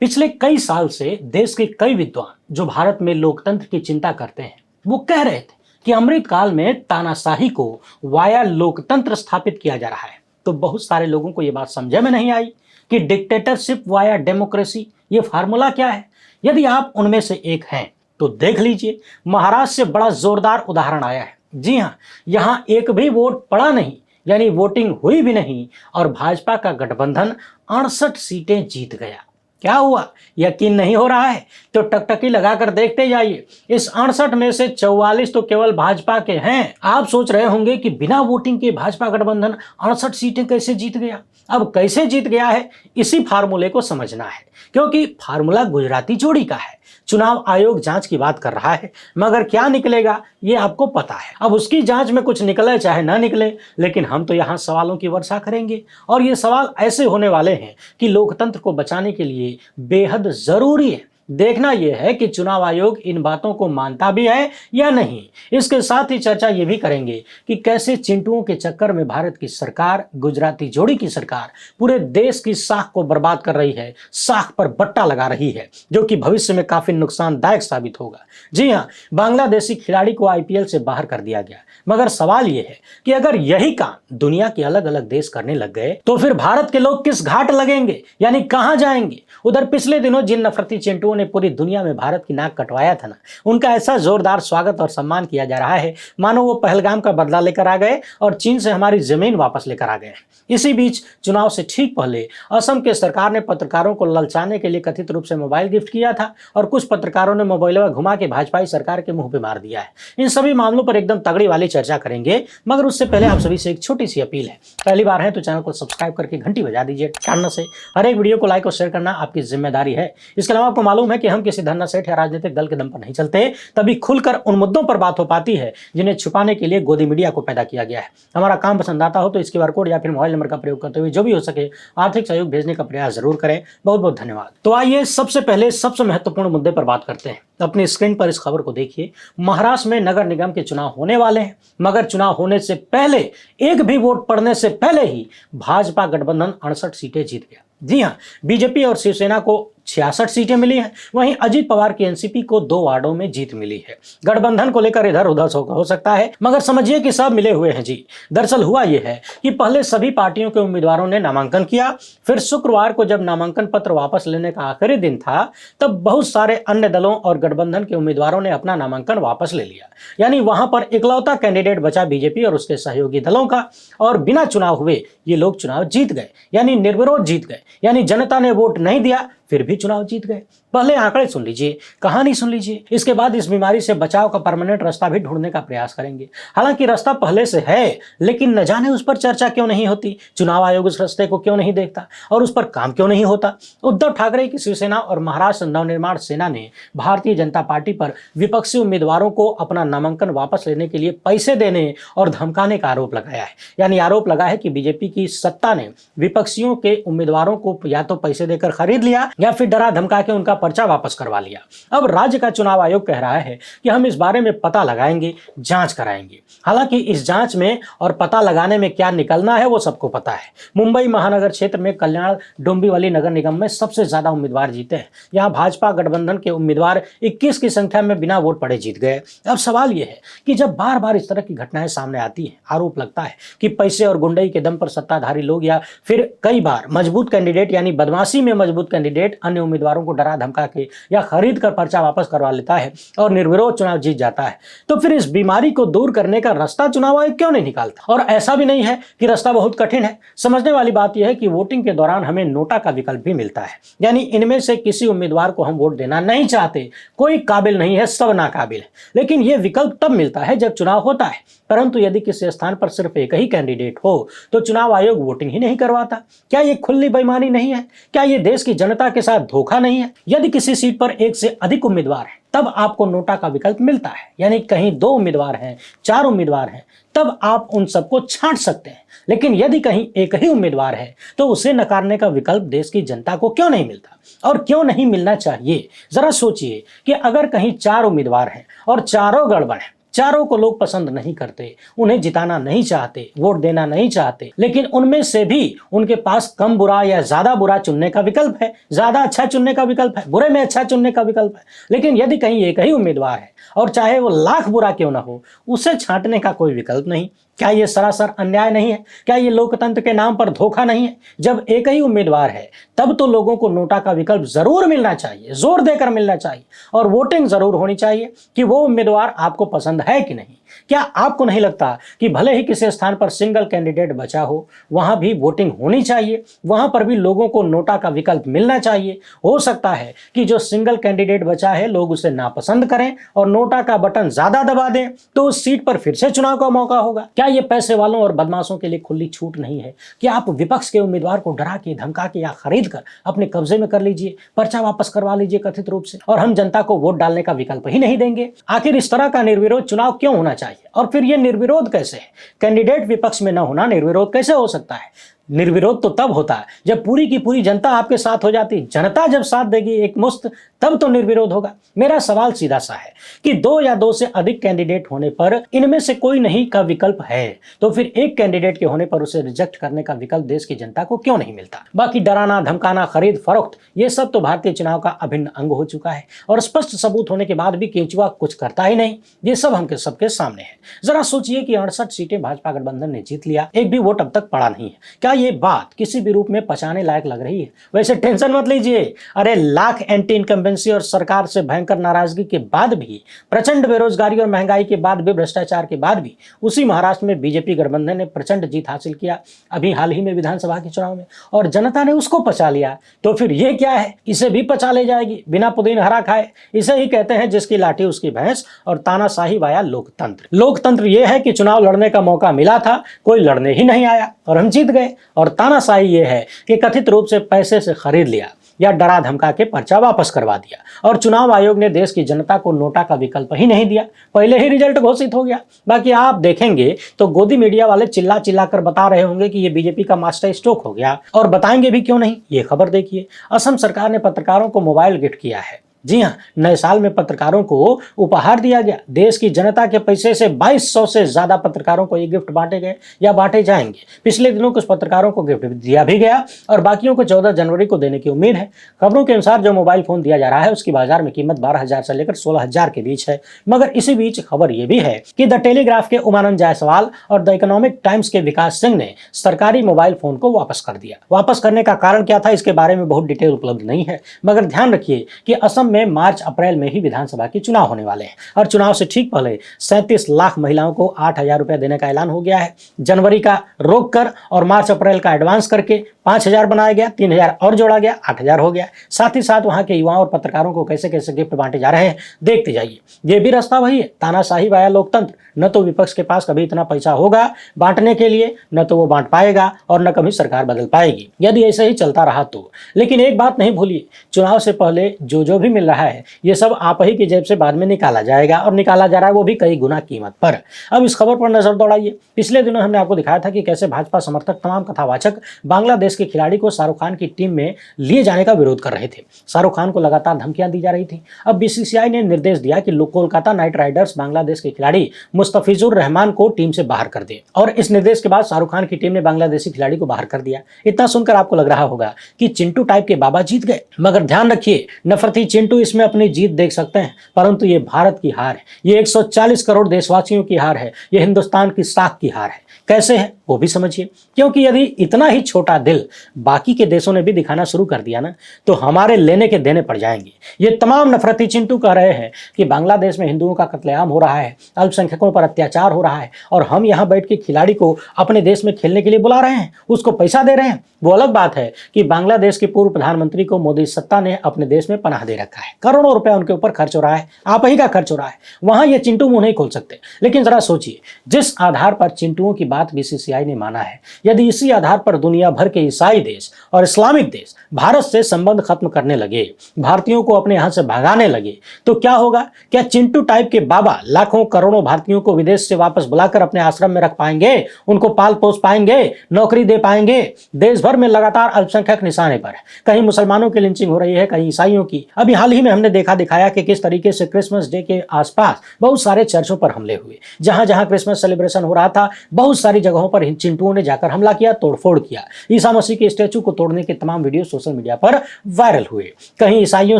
पिछले कई साल से देश के कई विद्वान जो भारत में लोकतंत्र की चिंता करते हैं वो कह रहे थे कि अमृतकाल में तानाशाही को वाया लोकतंत्र स्थापित किया जा रहा है। तो बहुत सारे लोगों को ये बात समझ में नहीं आई कि डिक्टेटरशिप वाया डेमोक्रेसी ये फार्मूला क्या है। यदि आप उनमें से एक हैं तो देख लीजिए, महाराष्ट्र से बड़ा जोरदार उदाहरण आया है। जी हाँ, यहाँ एक भी वोट पड़ा नहीं, यानी वोटिंग हुई भी नहीं और भाजपा का गठबंधन 68 सीटें जीत गया। क्या हुआ, यकीन नहीं हो रहा है तो टकटकी लगाकर देखते जाइए। इस 68 में से 44 तो केवल भाजपा के हैं। आप सोच रहे होंगे कि बिना वोटिंग के भाजपा गठबंधन 68 सीटें कैसे जीत गया। अब कैसे जीत गया है, इसी फार्मूले को समझना है, क्योंकि फार्मूला गुजराती जोड़ी का है। चुनाव आयोग जांच की बात कर रहा है, मगर क्या निकलेगा ये आपको पता है। अब उसकी जांच में कुछ निकले चाहे ना निकले, लेकिन हम तो यहाँ सवालों की वर्षा करेंगे और ये सवाल ऐसे होने वाले हैं कि लोकतंत्र को बचाने के लिए बेहद जरूरी है। देखना यह है कि चुनाव आयोग इन बातों को मानता भी है या नहीं। इसके साथ ही चर्चा ये भी करेंगे कि कैसे चिंटुओं के चक्कर में भारत की सरकार, गुजराती जोड़ी की सरकार, पूरे देश की साख को बर्बाद कर रही है, साख पर बट्टा लगा रही है, जो कि भविष्य में काफी नुकसानदायक साबित होगा। जी हाँ, बांग्लादेशी खिलाड़ी को आईपीएल से बाहर कर दिया गया, मगर सवाल यह है कि अगर यही काम दुनिया के अलग अलग देश करने लग गए तो फिर भारत के लोग किस घाट लगेंगे, यानी कहां जाएंगे। उधर पिछले दिनों जिन नफरती चिंटुओं ने पूरी दुनिया में भारत की नाक कटवाया था ना, उनका ऐसा जोरदार स्वागत और सम्मान किया जा रहा है मानो वो पहलगाम का बदला लेकर आ गए और चीन से हमारी जमीन वापस लेकर आ गए। इसी बीच चुनाव से ठीक पहले असम के सरकार ने पत्रकारों को ललचाने के लिए कथित रूप से मोबाइल गिफ्ट किया था और कुछ पत्रकारों ने मोबाइल घुमा के भाजपाई सरकार के मुंह पे मार दिया है। इन सभी मामलों पर एकदम तगड़ी वाली चर्चा करेंगे, मगर उससे पहले आप सभी से एक छोटी सी अपील है। पहली बार है तो चैनल को सब्सक्राइब करके घंटी बजा दीजिए। कानना से हर एक वीडियो को लाइक और शेयर करना आपकी जिम्मेदारी है। इसके अलावा आपको मालूम है कि हम किसी धन्ना सेठ या राजनीतिक दल के दम पर नहीं चलते, तभी खुलकर उन मुद्दों पर बात हो पाती है जिन्हें छुपाने के लिए गोदी मीडिया को पैदा किया गया है। हमारा काम पसंद आता हो तो इस QR कोड या फिर मोबाइल नंबर का प्रयोग करते हुए जो भी हो सके आर्थिक सहयोग भेजने का प्रयास जरूर करें। बहुत बहुत धन्यवाद। तो आइए सबसे पहले सबसे महत्वपूर्ण मुद्दे पर बात करते हैं। अपनी स्क्रीन पर इस खबर को देखिए। महाराष्ट्र में नगर निगम के चुनाव होने वाले हैं, मगर चुनाव होने से पहले, एक भी वोट पड़ने से पहले ही भाजपा गठबंधन 68 सीटें जीत गया। जी हां, बीजेपी और शिवसेना को 66 सीटें मिली हैं, वहीं अजीत पवार की एनसीपी को 2 वार्डों में जीत मिली है। गठबंधन को लेकर इधर उधर हो सकता है, मगर समझिए कि सब मिले हुए हैं। जी दरअसल हुआ यह है कि पहले सभी पार्टियों के उम्मीदवारों ने नामांकन किया, फिर शुक्रवार को जब नामांकन पत्र वापस लेने का आखिरी दिन था, तब बहुत सारे अन्य दलों और गठबंधन के उम्मीदवारों ने अपना नामांकन वापस ले लिया। यानी वहां पर इकलौता कैंडिडेट बचा बीजेपी और उसके सहयोगी दलों का, और बिना चुनाव हुए ये लोग चुनाव जीत गए, यानी निर्विरोध जीत गए। यानी जनता ने वोट नहीं दिया फिर भी चुनाव जीत गए। पहले आंकड़े सुन लीजिए, कहानी सुन लीजिए, इसके बाद इस बीमारी से बचाव का परमानेंट रास्ता भी ढूंढने का प्रयास करेंगे। हालांकि रास्ता पहले से है, लेकिन न जाने उस पर चर्चा क्यों नहीं होती, चुनाव आयोग उस रास्ते को क्यों नहीं देखता और उस पर काम क्यों नहीं होता। उद्धव ठाकरे की शिवसेना और महाराष्ट्र नवनिर्माण सेना ने भारतीय जनता पार्टी पर विपक्षी उम्मीदवारों को अपना नामांकन वापस लेने के लिए पैसे देने और धमकाने का आरोप लगाया है। यानी आरोप लगा है कि बीजेपी की सत्ता ने विपक्षियों के उम्मीदवारों को या तो पैसे देकर खरीद लिया या फिर डरा धमका के उनका पर्चा वापस करवा लिया। अब राज्य का चुनाव आयोग कह रहा है कि हम इस बारे में पता लगाएंगे, जांच कराएंगे। हालांकि इस जांच में और पता लगाने में क्या निकलना है वो सबको पता है। मुंबई महानगर क्षेत्र में कल्याण डोंबिवली नगर निगम में सबसे ज्यादा उम्मीदवार जीते हैं। यहाँ भाजपा गठबंधन के उम्मीदवार 21 की संख्या में बिना वोट पड़े जीत गए। अब सवाल यह है कि जब बार बार इस तरह की घटनाएं सामने आती है, आरोप लगता है कि पैसे और गुंडई के दम पर सत्ताधारी लोग या फिर कई बार मजबूत कैंडिडेट, यानी बदमाशी में मजबूत कैंडिडेट अन्य उम्मीदवारों को डरा धमका के या खरीद कर पर्चा वापस करवा लेता है और निर्विरोध चुनाव जीत जाता है, तो फिर इस बीमारी को दूर करने का रास्ता चुनाव आयोग क्यों नहीं निकालता। और ऐसा भी नहीं है कि रास्ता बहुत कठिन है। समझने वाली बात यह है कि वोटिंग के दौरान हमें नोटा का विकल्प भी मिलता है। यानी इनमें से किसी उम्मीदवार को हम वोट देना नहीं चाहते, कोई काबिल नहीं है, सब नाकाबिल है, लेकिन यह विकल्प तब मिलता है जब चुनाव होता है। परंतु यदि किसी स्थान पर सिर्फ एक ही कैंडिडेट हो तो चुनाव आयोग वोटिंग ही नहीं करवाता। क्या यह खुली बेईमानी नहीं है? क्या यह देश की जनता के साथ धोखा नहीं है? यदि किसी सीट पर एक से अधिक उम्मीदवार है तब आपको नोटा का विकल्प मिलता है। यानी कहीं 2 उम्मीदवार हैं, 4 उम्मीदवार हैं, तब आप उन सबको छांट सकते हैं। लेकिन यदि कहीं एक ही उम्मीदवार है तो उसे नकारने का विकल्प देश की जनता को क्यों नहीं मिलता, और क्यों नहीं मिलना चाहिए? जरा सोचिए कि अगर कहीं 4 उम्मीदवार हैं और चारों गड़बड़ हैं चारों को लोग पसंद नहीं करते, उन्हें जिताना नहीं चाहते, वोट देना नहीं चाहते, लेकिन उनमें से भी उनके पास कम बुरा या ज्यादा बुरा चुनने का विकल्प है, ज्यादा अच्छा चुनने का विकल्प है, बुरे में अच्छा चुनने का विकल्प है। लेकिन यदि कहीं एक ही उम्मीदवार है और चाहे वो लाख बुरा क्यों ना हो, उसे छांटने का कोई विकल्प नहीं। क्या ये सरासर अन्याय नहीं है? क्या ये लोकतंत्र के नाम पर धोखा नहीं है? जब एक ही उम्मीदवार है तब तो लोगों को नोटा का विकल्प जरूर मिलना चाहिए, जोर देकर मिलना चाहिए, और वोटिंग जरूर होनी चाहिए कि वो उम्मीदवार आपको पसंद है कि नहीं। क्या आपको नहीं लगता कि भले ही किसी स्थान पर सिंगल कैंडिडेट बचा हो, वहां भी वोटिंग होनी चाहिए, वहां पर भी लोगों को नोटा का विकल्प मिलना चाहिए? हो सकता है कि जो सिंगल कैंडिडेट बचा है लोग उसे नापसंद करें और नोटा का बटन ज्यादा दबा दें, तो उस सीट पर फिर से चुनाव का मौका होगा। क्या ये पैसे वालों और बदमाशों के लिए खुली छूट नहीं है कि आप विपक्ष के उम्मीदवार को डरा के, धमका के या खरीद कर अपने कब्जे में कर लीजिए, पर्चा वापस करवा लीजिए कथित रूप से, और हम जनता को वोट डालने का विकल्प ही नहीं देंगे? आखिर इस तरह का निर्विरोध चुनाव क्यों होना चाहिए? और फिर यह निर्विरोध कैसे है? कैंडिडेट विपक्ष में न होना निर्विरोध कैसे हो सकता है? निर्विरोध तो तब होता है जब पूरी की पूरी जनता आपके साथ हो जाती। जनता जब साथ देगी एक मुश्त, तब तो निर्विरोध होगा। मेरा सवाल सीधा सा है कि दो या दो से अधिक कैंडिडेट होने पर इनमें से कोई नहीं का विकल्प है, तो फिर एक कैंडिडेट के होने पर उसे रिजेक्ट करने का विकल्प देश की जनता को क्यों नहीं मिलता? बाकी डराना, धमकाना, खरीद फरोख्त, ये सब तो भारतीय चुनाव का अभिन्न अंग हो चुका है, और स्पष्ट सबूत होने के बाद भी केंचुआ कुछ करता ही नहीं। ये सब हमके सबके सामने है। जरा सोचिए कि 68 सीटें भाजपा गठबंधन ने जीत लिया, एक भी वोट अब तक पड़ा नहीं है। क्या ये बात किसी भी रूप में पचाने लायक लग रही है? वैसे टेंशन मत लीजिए, अरे लाख एंटी इनकम्बेंसी और सरकार से भयंकर नाराजगी के बाद भी, प्रचंड बेरोजगारी और महंगाई के बाद भी, भ्रष्टाचार के बाद भी उसी महाराष्ट्र में बीजेपी गठबंधन ने प्रचंड जीत हासिल किया अभी हाल ही में विधानसभा के चुनाव में, और जनता ने उसको पचा लिया। तो फिर ये क्या है? इसे भी पचा ले जाएगी बिना पुदीन हरा खाए। इसे ही कहते हैं जिसकी लाठी उसकी भैंस, और तानाशाही वाया लोकतंत्र। लोकतंत्र यह है कि चुनाव लड़ने का मौका मिला था, कोई लड़ने ही नहीं आया और हम जीत गए, और तानाशाही ये है कि कथित रूप से पैसे से खरीद लिया या डरा धमका के पर्चा वापस करवा दिया, और चुनाव आयोग ने देश की जनता को नोटा का विकल्प ही नहीं दिया, पहले ही रिजल्ट घोषित हो गया। बाकी आप देखेंगे तो गोदी मीडिया वाले चिल्ला चिल्ला कर बता रहे होंगे कि ये बीजेपी का मास्टर स्ट्रोक हो गया, और बताएंगे भी क्यों नहीं। ये खबर देखिए, असम सरकार ने पत्रकारों को मोबाइल गिफ्ट किया है। जी हां, नए साल में पत्रकारों को उपहार दिया गया। देश की जनता के पैसे से 2200 से ज्यादा पत्रकारों को ये गिफ्ट बांटे गए या बांटे जाएंगे। पिछले दिनों कुछ पत्रकारों को गिफ्ट दिया भी गया और बाकियों को 14 जनवरी को देने की उम्मीद है। खबरों के अनुसार जो मोबाइल फोन दिया जा रहा है उसकी बाजार में कीमत 12,000 से लेकर 16,000 के बीच है। मगर इसी बीच खबर यह भी है कि द टेलीग्राफ के उमानंद जायसवाल और द इकोनॉमिक टाइम्स के विकास सिंह ने सरकारी मोबाइल फोन को वापस कर दिया। वापस करने का कारण क्या था, इसके बारे में बहुत डिटेल उपलब्ध नहीं है, मगर ध्यान रखिए कि असम में मार्च अप्रैल में ही विधानसभा के चुनाव होने वाले हैं, और चुनाव से ठीक पहले 37 लाख महिलाओं को 8,000 रुपए देने का ऐलान हो गया है। जनवरी का रोक कर और मार्च अप्रैल का एडवांस करके 5,000 बनाया गया, 3,000 और जोड़ा गया, 8,000 हो गया। साथ ही साथ वहां के युवाओं और पत्रकारों को कैसे कैसे गिफ्ट बांटे जा रहे हैं देखते जाइए। ये भी रास्ता वही है, तानाशाही वाया लोकतंत्र। न तो विपक्ष के पास कभी इतना पैसा होगा बांटने के लिए, न तो वो बांट पाएगा, और न कभी सरकार बदल पाएगी यदि ऐसे ही चलता रहा तो। लेकिन एक बात नहीं भूलिए, चुनाव से पहले जो भी मिल रहा है ये सब आप ही की जेब से बाद में निकाला जाएगा, और निकाला जा रहा है वो भी कई गुना कीमत पर। अब इस खबर पर नजर दौड़ाइए। पिछले दिनों हमने आपको दिखाया था कि कैसे भाजपा समर्थक तमाम कथावाचक बांग्लादेश के खिलाड़ी को शाहरुख खान की टीम में लिए जाने का विरोध कर रहे थे। शाहरुख खान को लगातार धमकियां दी जा रही थी। अब बीसीसीआई ने निर्देश दिया कि कोलकाता नाइट राइडर्स बांग्लादेश के खिलाड़ी मुस्तफिजुर रहमान को टीम से बाहर कर दे, और इस निर्देश के बाद शाहरुख खान की टीम ने बांग्लादेशी खिलाड़ी को बाहर कर दिया। इतना सुनकर आपको लग रहा होगा कि चिंटू टाइप के बाबा जीत गए, मगर ध्यान रखिए, नफरती चिंटू इसमें अपनी जीत देख सकते हैं, परंतु ये भारत की हार है, ये 140 करोड़ देशवासियों की हार है, ये हिंदुस्तान की साख की हार है। कैसे है वो भी समझिए, क्योंकि यदि इतना ही छोटा दिल बाकी के देशों ने भी दिखाना शुरू कर दिया ना, तो हमारे लेने के देने पड़ जाएंगे। ये तमाम नफरती चिंटू कह रहे हैं कि बांग्लादेश में हिंदुओं का कत्लेआम हो रहा है, अल्पसंख्यकों पर अत्याचार हो रहा है, और हम यहाँ बैठ के खिलाड़ी को अपने देश में खेलने के लिए बुला रहे हैं, उसको पैसा दे रहे हैं। वो अलग बात है कि बांग्लादेश के पूर्व प्रधानमंत्री को मोदी सत्ता ने अपने देश में पनाह दे रखा है, करोड़ों रुपए उनके ऊपर खर्च हो रहा है, आप ही का खर्च हो रहा है। वहां ये चिंटू मुंह नहीं खोल सकते। लेकिन जरा सोचिए, जिस आधार पर चिंटुओं की बात बीसीसीआई बीसीसीआई ने माना है, यदि इसी आधार पर दुनिया भर के ईसाई देश और इस्लामिक देश भारत से संबंध खत्म करने लगे, भारतीयों को अपने यहां से भगाने लगे, तो क्या होगा? क्या चिंटू टाइप के बाबा लाखों करोड़ों भारतीयों को विदेश से वापस बुलाकर अपने आश्रम में रख पाएंगे? उनको पाल पोस पाएंगे? नौकरी दे पाएंगे? देश भर में लगातार अल्पसंख्यक निशाने पर है। कहीं मुसलमानों की लिंचिंग हो रही है, कहीं ईसाइयों की। अभी हाल ही में हमने देखा दिखाया कि किस तरीके से क्रिसमस डे के आसपास बहुत सारे चर्चों पर हमले हुए। जहां जहां क्रिसमस सेलिब्रेशन हो रहा था, बहुत सारी जगहों पर चिंटुओं ने जाकर हमला किया, तोड़फोड़ किया। ईसा मसीह के स्टैचू को तोड़ने के तमाम वीडियो सोशल मीडिया पर वायरल हुए। कहीं ईसाइयों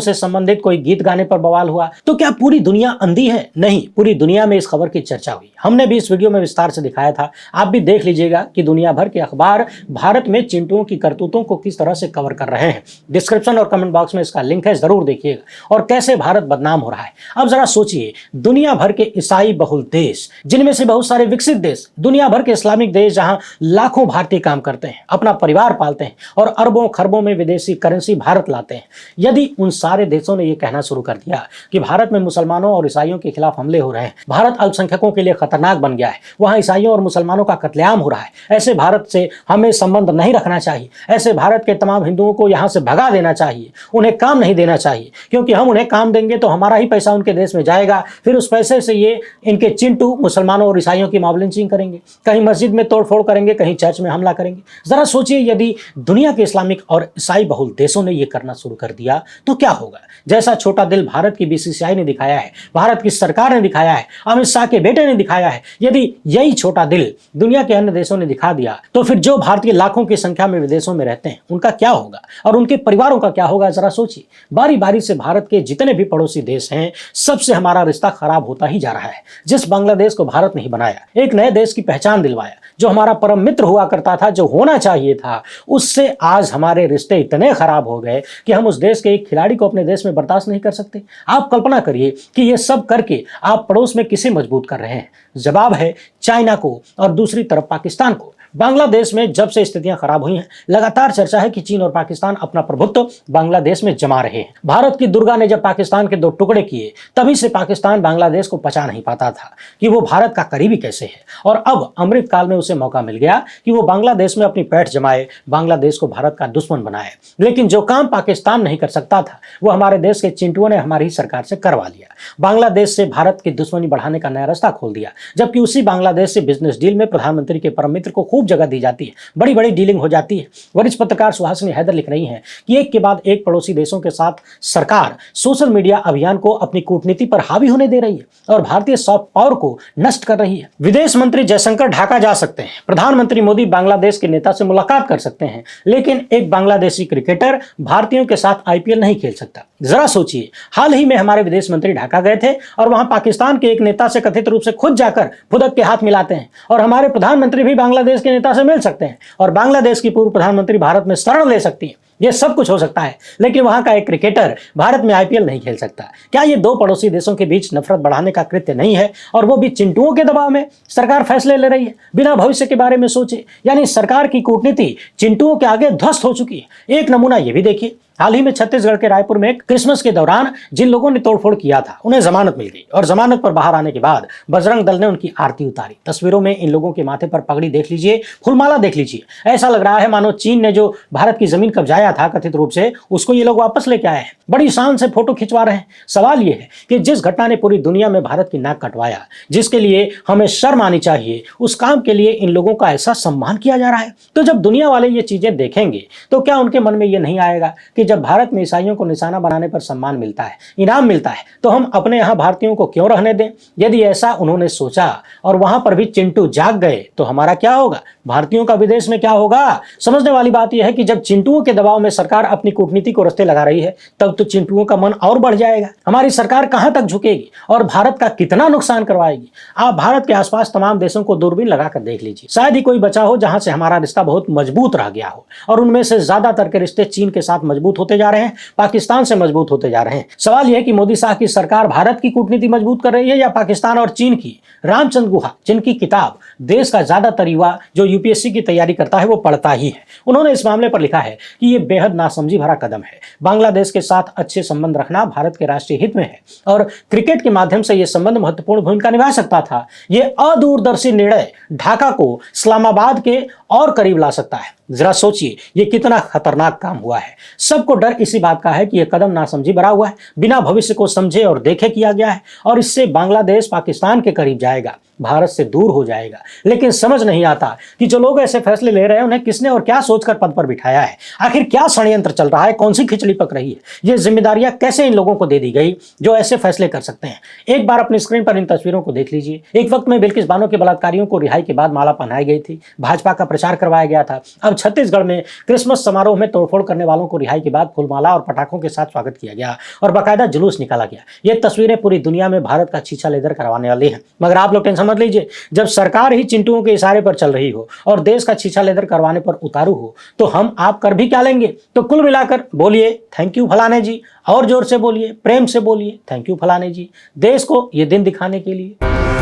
से संबंधित कोई गीत गाने पर बवाल हुआ। तो क्या पूरी दुनिया अंधी है? नहीं, पूरी दुनिया में इस खबर की चर्चा हुई। हमने भी इस वीडियो में विस्तार से दिखाया था, आप भी देख लीजिएगा कि दुनिया भर के अखबार भारत में चिंटुओं की करतूतों को किस तरह से कवर कर रहे हैं। डिस्क्रिप्शन और कमेंट बॉक्स में इसका लिंक है, जरूर देखिएगा। और कैसे भारत बदनाम हो रहा है। अब जरा सोचिए, दुनिया भर के ईसाई बहुल देश, जिनमें से बहुत सारे विकसित देश, दुनिया भर के इस्लामिक देश, जहां लाखों भारतीय काम करते हैं, अपना परिवार पालते हैं और अरबों खरबों में विदेशी करेंसी भारत लाते हैं, यदि उन सारे देशों ने यह कहना शुरू कर दिया कि भारत में मुसलमानों और ईसाइयों के खिलाफ हमले हो रहे हैं, भारत अल्पसंख्यकों के लिए खतरनाक बन गया है, वहां ईसाइयों और मुसलमानों का कत्लेआम हो रहा है, ऐसे भारत से हमें संबंध नहीं रखना चाहिए, ऐसे भारत के तमाम हिंदुओं को यहां से भगा देना चाहिए, उन्हें काम नहीं देना चाहिए, क्योंकि हम उन्हें काम देंगे तो हमारा ही पैसा उनके देश में जाएगा, फिर उस पैसे से ये इनके चिंटू मुसलमानों और ईसाइयों की मॉब लिंचिंग करेंगे, कहीं मस्जिद में तोड़फोड़ करेंगे, कहीं चर्च में हमला करेंगे। जरा सोचिए, यदि दुनिया के इस्लामिक और ईसाई बहुल देशों ने यह करना शुरू कर दिया तो क्या होगा? जैसा छोटा दिल भारत की बीसीसीआई ने दिखाया है, भारत की सरकार ने दिखाया है, अमित शाह के बेटे ने दिखाया है, यदि यही छोटा दिल दुनिया के अन्य देशों ने दिखा दिया तो फिर जो भारतीय लाखों की संख्या में विदेशों में रहते हैं उनका क्या होगा और उनके परिवारों का क्या होगा? जरा सोचिए। बारी बारी से भारत के जितने भी पड़ोसी देश हैं, सबसे हमारा रिश्ता खराब होता ही जा रहा है। जिस बांग्लादेश को भारत नहीं बनाया, एक नए देश की पहचान दिलवाया, जो हमारा परम मित्र हुआ करता था, जो होना चाहिए था, उससे आज हमारे रिश्ते इतने खराब हो गए कि हम उस देश के एक खिलाड़ी को अपने देश में बर्दाश्त नहीं कर सकते। आप कल्पना करिए कि ये सब करके आप पड़ोस में किसे मजबूत कर रहे हैं? जवाब है चाइना को और दूसरी तरफ पाकिस्तान को। बांग्लादेश में जब से स्थितियां खराब हुई हैं, लगातार चर्चा है कि चीन और पाकिस्तान अपना प्रभुत्व बांग्लादेश में जमा रहे हैं। भारत की दुर्गा ने जब पाकिस्तान के दो टुकड़े किए, तभी से पाकिस्तान बांग्लादेश को पचा नहीं पाता था कि वो भारत का करीबी कैसे है, और अब अमृतकाल में उसे मौका मिल गया कि वो बांग्लादेश में अपनी पैठ जमाए, बांग्लादेश को भारत का दुश्मन बनाए। लेकिन जो काम पाकिस्तान नहीं कर सकता था, वो हमारे देश के चिंटुओं ने हमारी सरकार से करवा लिया। बांग्लादेश से भारत की दुश्मनी बढ़ाने का नया रास्ता खोल दिया, जबकि उसी बांग्लादेश से बिजनेस डील में प्रधानमंत्री के परम मित्र को जगह दी जाती है, बड़ी बड़ी डीलिंग हो जाती है। वरिष्ठ पत्रकार सुहासिनी हैदर लिख रही हैं कि एक के बाद एक पड़ोसी देशों के साथ सरकार सोशल मीडिया अभियान को अपनी कूटनीति पर हावी होने दे रही है और भारतीय सॉफ्ट पावर को नष्ट कर रही है। विदेश मंत्री जयशंकर ढाका जा सकते हैं, प्रधानमंत्री मोदी बांग्लादेश के नेता से मुलाकात कर सकते हैं, लेकिन एक बांग्लादेशी क्रिकेटर भारतीयों के साथ आईपीएल नहीं खेल सकता। जरा सोचिए, हाल ही में हमारे विदेश मंत्री ढाका गए थे और वहां पाकिस्तान के एक नेता से कथित रूप से खुद जाकर फुदक के हाथ मिलाते हैं, और हमारे प्रधानमंत्री भी बांग्लादेश के नेता से मिल सकते हैं और बांग्लादेश की पूर्व प्रधानमंत्री भारत में शरण ले सकती है। ये सब कुछ हो सकता है, लेकिन वहां का एक क्रिकेटर भारत में आईपीएल नहीं खेल सकता। क्या ये दो पड़ोसी देशों के बीच नफरत बढ़ाने का कृत्य नहीं है? और वो भी चिंटुओं के दबाव में सरकार फैसले ले रही है, बिना भविष्य के बारे में सोचे। यानी सरकार की कूटनीति चिंटुओं के आगे ध्वस्त हो चुकी है। एक नमूना ये भी देखिए, हाल ही में छत्तीसगढ़ के रायपुर में क्रिसमस के दौरान जिन लोगों ने तोड़फोड़ किया था, उन्हें जमानत मिल गई और जमानत पर बाहर आने के बाद बजरंग दल ने उनकी आरती उतारी। तस्वीरों में इन लोगों के माथे पर पगड़ी देख लीजिए, फूलमाला देख लीजिए। ऐसा लग रहा है मानो चीन ने जो भारत की जमीन कब्जाया था कथित रूप से, उसको ये लोग वापस लेके आए हैं। बड़ी शान से फोटो खिंचवा रहे हैं। सवाल ये है कि जिस घटना ने पूरी दुनिया में भारत की नाक कटवाया, जिसके लिए हमें शर्म आनी चाहिए, उस काम के लिए इन लोगों का ऐसा सम्मान किया जा रहा है। तो जब दुनिया वाले ये चीजें देखेंगे तो क्या उनके मन में ये नहीं आएगा कि जब भारत में ईसाइयों को निशाना बनाने पर सम्मान मिलता है, इनाम मिलता है, तो हम अपने यहां भारतीयों को क्यों रहने दें? यदि ऐसा उन्होंने सोचा और वहां पर भी चिंटू जाग गए तो हमारा क्या होगा? भारतीयों का विदेश में क्या होगा? समझने वाली बात यह है कि जब चिंटुओं के दबाव में सरकार अपनी कूटनीति को रस्ते लगा रही है, तब तो चिंटुओं का मन और बढ़ जाएगा। हमारी सरकार कहां तक झुकेगी और भारत का कितना नुकसान करवाएगी? आप भारत के आसपास तमाम देशों को दूरबीन लगाकर देख लीजिए, शायद ही कोई बचा हो जहां से हमारा रिश्ता बहुत मजबूत रह गया हो, और उनमें से ज्यादातर के रिश्ते चीन के साथ मजबूत मजबूत होते जा रहे हैं, पाकिस्तान से मजबूत होते जा रहे हैं। सवाल यह है कि मोदी शाह की सरकार भारत की कूटनीति मजबूत कर रही है या पाकिस्तान और चीन की। रामचंद्र गुहा, जिनकी किताब देश का ज्यादातर युवा जो यूपीएससी की तैयारी करता है वो पढ़ता ही है, उन्होंने इस मामले पर लिखा है कि ये बेहद नासमझी भरा कदम है। बांग्लादेश के साथ अच्छे संबंध रखना भारत के राष्ट्रीय हित में है और क्रिकेट के माध्यम से यह संबंध महत्वपूर्ण भूमिका निभा सकता था। यह अदूरदर्शी निर्णय ढाका को इस्लामाबाद के और करीब ला सकता है। जरा सोचिए ये कितना खतरनाक काम हुआ है। सबको डर इसी बात का है कि यह कदम नासमझी भरा हुआ है, बिना भविष्य को समझे और देखे किया गया है और इससे बांग्लादेश पाकिस्तान के करीब जाएगा, भारत से दूर हो जाएगा। लेकिन समझ नहीं आता कि जो लोग ऐसे फैसले ले रहे हैं उन्हें किसने और क्या सोचकर पद पर बिठाया है। आखिर क्या षड्यंत्र चल रहा है, कौन सी खिचड़ी पक रही है, ये जिम्मेदारियां कैसे इन लोगों को दे दी गई जो ऐसे फैसले कर सकते हैं। एक बार अपनी स्क्रीन पर इन तस्वीरों को देख लीजिए। एक वक्त में बिल्किस बानो के बलात्कारियों को रिहाई के बाद माला पहनाई गई थी, भाजपा का प्रचार करवाया गया था। अब छत्तीसगढ़ में क्रिसमस समारोह में तोड़फोड़ करने वालों को रिहाई के बाद फूलमाला और पटाखों के साथ स्वागत किया गया और बाकायदा जुलूस निकाला गया। ये तस्वीरें पूरी दुनिया में भारत का छीछा लेदर करवाने वाली हैं। मगर आप लोग टेंशन मत लीजिए, जब सरकार ही चिंटुओं के इशारे पर चल रही हो और देश का छीछा लेदर करवाने पर उतारू हो तो हम आप कर भी क्या लेंगे। तो कुल मिलाकर बोलिए थैंक यू फलाने जी, और जोर से बोलिए, प्रेम से बोलिए थैंक यू फलाने जी, देश को ये दिन दिखाने के लिए।